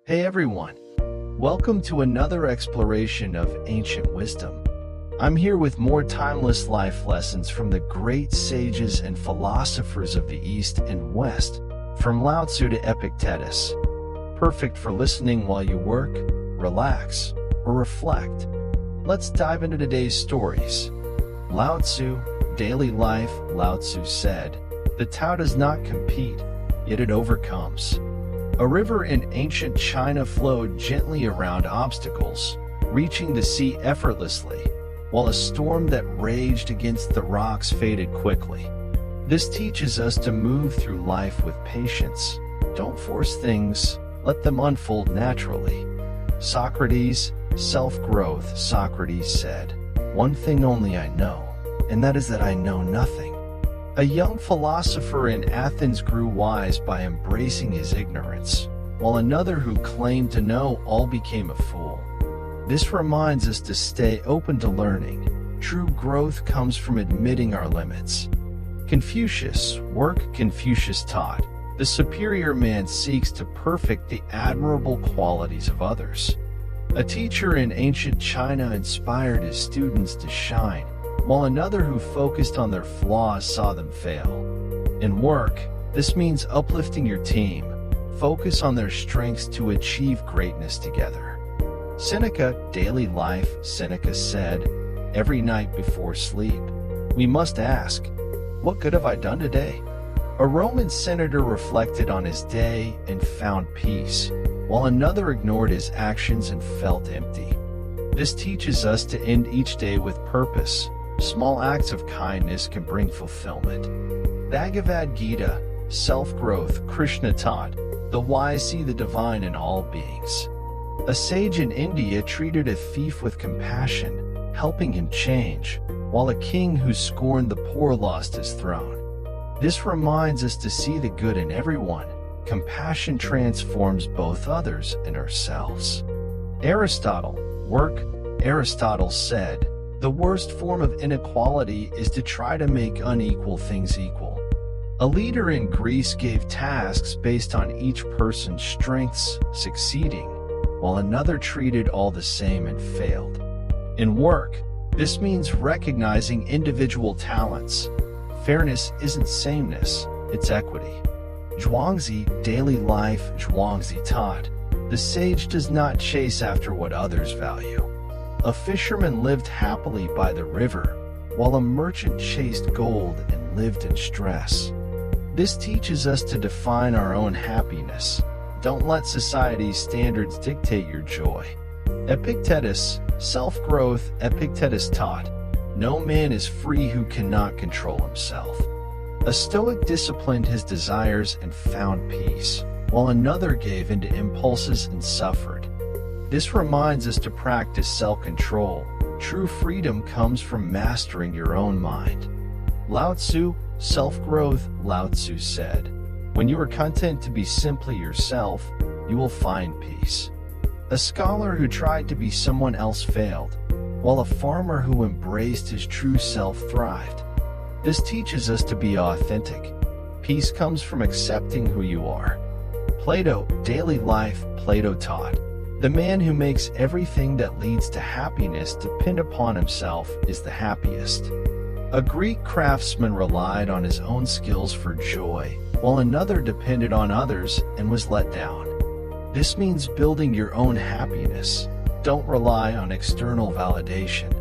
Hey everyone, welcome to another exploration of ancient wisdom. I'm here with more timeless life lessons from the great sages and philosophers of the East and West, from Lao Tzu to Epictetus. Perfect for listening while you work, relax, or reflect. Let's dive into today's stories. Lao Tzu, Daily Life. Lao Tzu said, "The Tao does not compete, yet it overcomes." A river in ancient China flowed gently around obstacles, reaching the sea effortlessly, while a storm that raged against the rocks faded quickly. This teaches us to move through life with patience. Don't force things, let them unfold naturally. Socrates, self-growth. Socrates said, "One thing only I know, and that is that I know nothing." A young philosopher in Athens grew wise by embracing his ignorance, while another who claimed to know all became a fool. This reminds us to stay open to learning. True growth comes from admitting our limits. Confucius, work. Confucius taught, "The superior man seeks to perfect the admirable qualities of others." A teacher in ancient China inspired his students to shine, while another who focused on their flaws saw them fail. In work, this means uplifting your team. Focus on their strengths to achieve greatness together. Seneca, Daily Life. Seneca said, "Every night before sleep, we must ask, what good have I done today?" A Roman senator reflected on his day and found peace, while another ignored his actions and felt empty. This teaches us to end each day with purpose. Small acts of kindness can bring fulfillment. Bhagavad Gita, self-growth. Krishna taught, "The wise see the divine in all beings." A sage in India treated a thief with compassion, helping him change, while a king who scorned the poor lost his throne. This reminds us to see the good in everyone. Compassion transforms both others and ourselves. Aristotle, work. Aristotle said, "The worst form of inequality is to try to make unequal things equal." A leader in Greece gave tasks based on each person's strengths, succeeding, while another treated all the same and failed. In work, this means recognizing individual talents. Fairness isn't sameness, it's equity. Zhuangzi, Daily Life. Zhuangzi taught, "The sage does not chase after what others value." A fisherman lived happily by the river, while a merchant chased gold and lived in stress. This teaches us to define our own happiness. Don't let society's standards dictate your joy. Epictetus, self-growth. Epictetus taught, "No man is free who cannot control himself." A Stoic disciplined his desires and found peace, while another gave in to impulses and suffered. This reminds us to practice self-control. True freedom comes from mastering your own mind. Lao Tzu, self-growth. Lao Tzu said, "When you are content to be simply yourself, you will find peace." A scholar who tried to be someone else failed, while a farmer who embraced his true self thrived. This teaches us to be authentic. Peace comes from accepting who you are. Plato, Daily Life. Plato taught, "The man who makes everything that leads to happiness depend upon himself is the happiest." A Greek craftsman relied on his own skills for joy, while another depended on others and was let down. This means building your own happiness. Don't rely on external validation.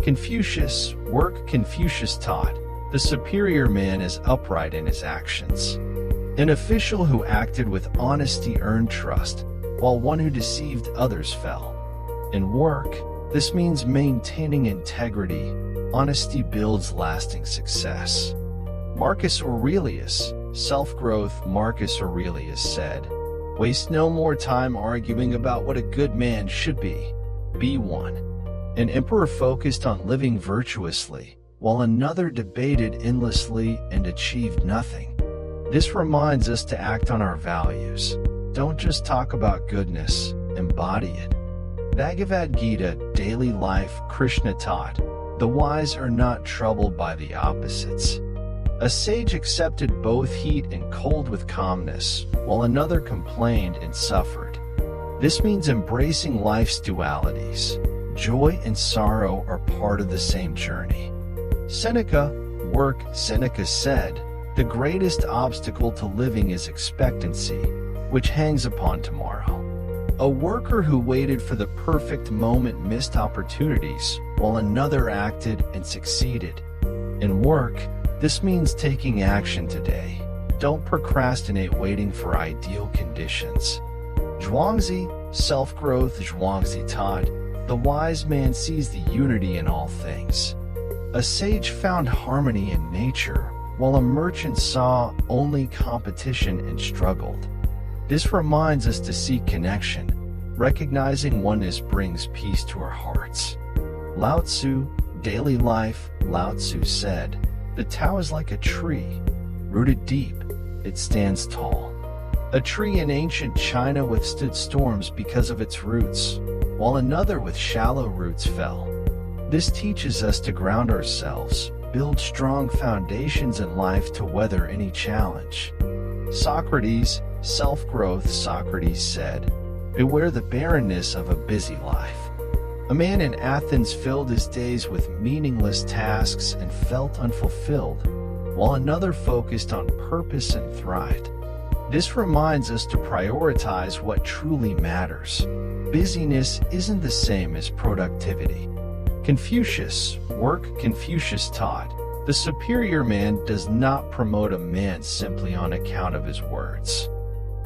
Confucius, work. Confucius taught, "The superior man is upright in his actions." An official who acted with honesty earned trust, while one who deceived others fell. In work, this means maintaining integrity. Honesty builds lasting success. Marcus Aurelius, self-growth. Marcus Aurelius said, "Waste no more time arguing about what a good man should be. Be one." An emperor focused on living virtuously, while another debated endlessly and achieved nothing. This reminds us to act on our values. Don't just talk about goodness, embody it. Bhagavad Gita, Daily Life. Krishna taught, "The wise are not troubled by the opposites." A sage accepted both heat and cold with calmness, while another complained and suffered. This means embracing life's dualities. Joy and sorrow are part of the same journey. Seneca said, "The greatest obstacle to living is expectancy, which hangs upon tomorrow." A worker who waited for the perfect moment missed opportunities, while another acted and succeeded. In work, this means taking action today. Don't procrastinate waiting for ideal conditions. Zhuangzi, self-growth. Zhuangzi taught, "The wise man sees the unity in all things." A sage found harmony in nature, while a merchant saw only competition and struggled. This reminds us to seek connection. Recognizing oneness brings peace to our hearts. Lao Tzu, daily life. Lao Tzu said, "The Tao is like a tree. Rooted deep, it stands tall." A tree in ancient China withstood storms because of its roots, while another with shallow roots fell. This teaches us to ground ourselves, build strong foundations in life to weather any challenge. Socrates, self-growth. Socrates said, "Beware the barrenness of a busy life." A man in Athens filled his days with meaningless tasks and felt unfulfilled, while another focused on purpose and thrived. This reminds us to prioritize what truly matters. Busyness isn't the same as productivity. Confucius taught, "The superior man does not promote a man simply on account of his words."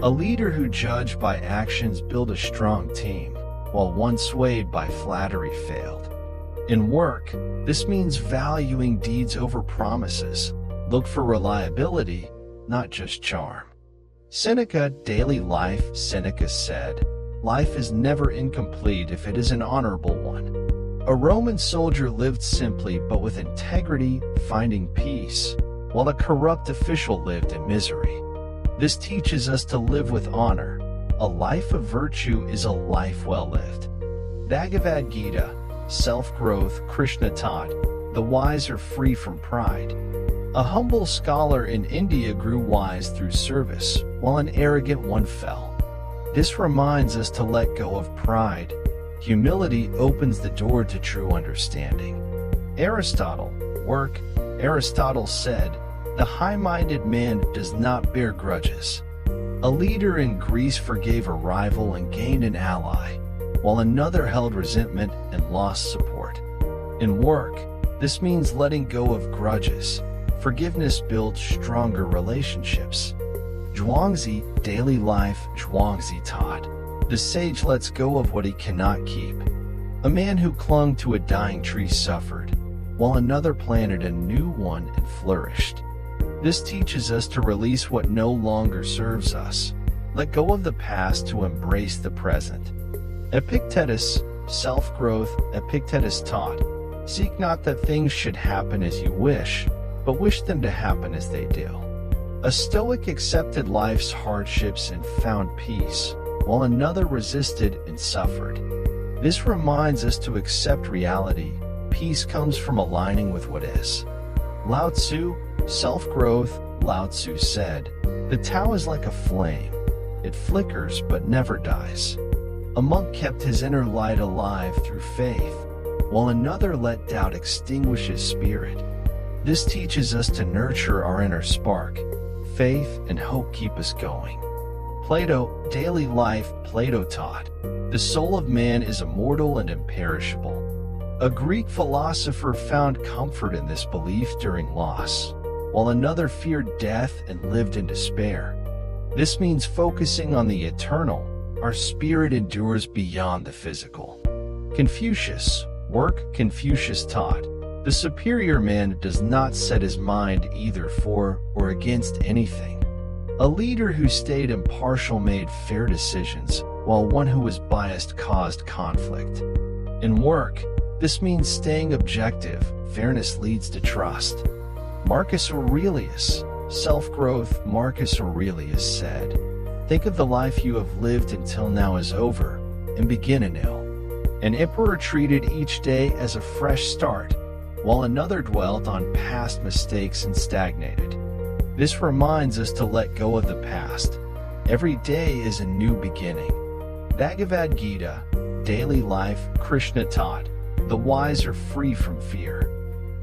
A leader who judged by actions built a strong team, while one swayed by flattery failed. In work, this means valuing deeds over promises. Look for reliability, not just charm. Seneca, daily life. Seneca said, "Life is never incomplete if it is an honorable one." A Roman soldier lived simply but with integrity, finding peace, while a corrupt official lived in misery. This teaches us to live with honor. A life of virtue is a life well lived. Bhagavad Gita, self-growth. Krishna taught, "The wise are free from pride." A humble scholar in India grew wise through service, while an arrogant one fell. This reminds us to let go of pride. Humility opens the door to true understanding. Aristotle, Aristotle said, "The high-minded man does not bear grudges." A leader in Greece forgave a rival and gained an ally, while another held resentment and lost support. In work, this means letting go of grudges. Forgiveness builds stronger relationships. Zhuangzi, daily life. Zhuangzi taught, "The sage lets go of what he cannot keep." A man who clung to a dying tree suffered, while another planted a new one and flourished. This teaches us to release what no longer serves us. Let go of the past to embrace the present. Epictetus, self-growth. Epictetus taught, "Seek not that things should happen as you wish, but wish them to happen as they do." A Stoic accepted life's hardships and found peace, while another resisted and suffered. This reminds us to accept reality. Peace comes from aligning with what is. Lao Tzu, self-growth. Lao Tzu said, "The Tao is like a flame. It flickers but never dies." A monk kept his inner light alive through faith, while another let doubt extinguish his spirit. This teaches us to nurture our inner spark. Faith and hope keep us going. Plato, daily life. Plato taught, "The soul of man is immortal and imperishable." A Greek philosopher found comfort in this belief during loss, while another feared death and lived in despair. This means focusing on the eternal. Our spirit endures beyond the physical. Confucius, Confucius taught, "The superior man does not set his mind either for or against anything." A leader who stayed impartial made fair decisions, while one who was biased caused conflict. In work, this means staying objective. Fairness leads to trust. Marcus Aurelius, self-growth. Marcus Aurelius said, "Think of the life you have lived until now is over, and begin anew." An emperor treated each day as a fresh start, while another dwelt on past mistakes and stagnated. This reminds us to let go of the past. Every day is a new beginning. Bhagavad Gita, Daily Life, Krishna taught, "The wise are free from fear."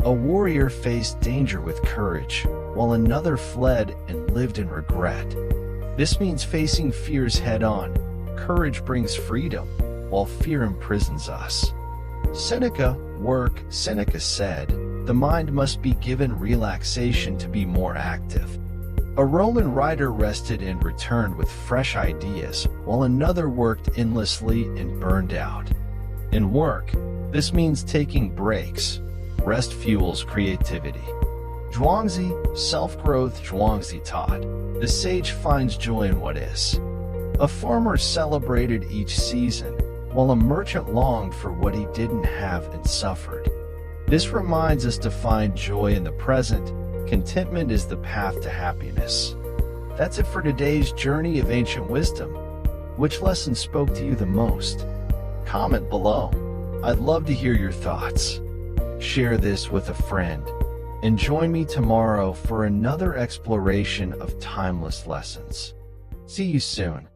A warrior faced danger with courage, while another fled and lived in regret. This means facing fears head-on. Courage brings freedom, while fear imprisons us. Seneca said, "The mind must be given relaxation to be more active." A Roman writer rested and returned with fresh ideas, while another worked endlessly and burned out. In work, this means taking breaks. Rest fuels creativity. Zhuangzi, self-growth Zhuangzi taught, "The sage finds joy in what is." A farmer celebrated each season, while a merchant longed for what he didn't have and suffered. This reminds us to find joy in the present. Contentment is the path to happiness. That's it for today's journey of ancient wisdom. Which lesson spoke to you the most? Comment below. I'd love to hear your thoughts. Share this with a friend. And join me tomorrow for another exploration of timeless lessons. See you soon.